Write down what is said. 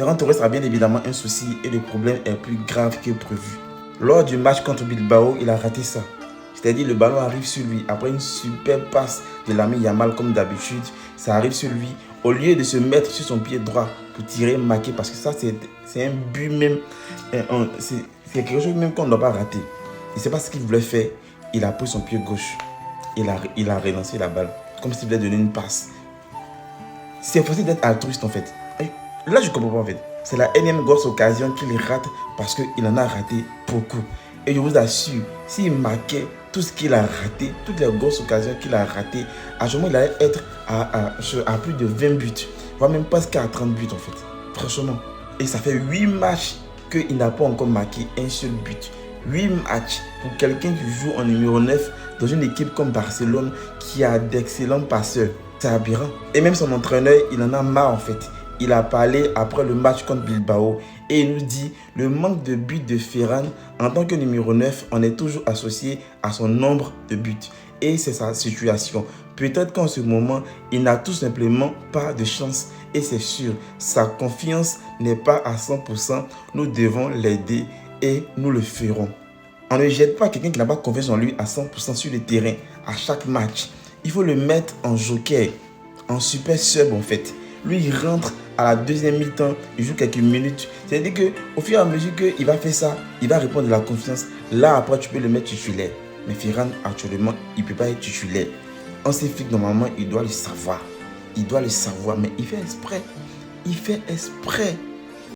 Ferran Torres a bien évidemment un souci et le problème est plus grave que prévu. Lors du match contre Bilbao, il a raté ça. C'est-à-dire le ballon arrive sur lui après une super passe de Lamine Yamal comme d'habitude. Ça arrive sur lui. Au lieu de se mettre sur son pied droit pour tirer, marquer, parce que ça c'est un but même, c'est quelque chose même qu'on ne doit pas rater. Il ne sait pas ce qu'il voulait faire. Il a pris son pied gauche. Il a relancé la balle comme s'il voulait donner une passe. C'est facile d'être altruiste en fait. Là je ne comprends pas en fait. C'est la énième grosse occasion qu'il rate parce qu'il en a raté beaucoup. Et je vous assure, s'il marquait tout ce qu'il a raté, toutes les grosses occasions qu'il a ratées, à ce moment il allait être à plus de 20 buts, voire même presque à 30 buts en fait. Franchement. Et ça fait 8 matchs qu'il n'a pas encore marqué un seul but. 8 matchs pour quelqu'un qui joue en numéro 9 dans une équipe comme Barcelone qui a d'excellents passeurs. C'est aberrant. Et même son entraîneur, il en a marre en fait. Il a parlé après le match contre Bilbao et il nous dit le manque de buts de Ferran en tant que numéro 9, on est toujours associé à son nombre de buts. Et c'est sa situation. Peut-être qu'en ce moment, il n'a tout simplement pas de chance. Et c'est sûr, sa confiance n'est pas à 100%. Nous devons l'aider et nous le ferons. On ne jette pas quelqu'un qui n'a pas confiance en lui à 100% sur le terrain à chaque match. Il faut le mettre en joker, en super sub en fait. Lui, il rentre à la deuxième mi-temps, il joue quelques minutes. C'est-à-dire qu'au fur et à mesure qu'il va faire ça, il va répondre de la confiance. Là, après, tu peux le mettre titulaire. Mais Ferran, actuellement, il ne peut pas être titulaire. On sait que normalement, il doit le savoir. Il doit le savoir, mais il fait exprès. Il fait exprès.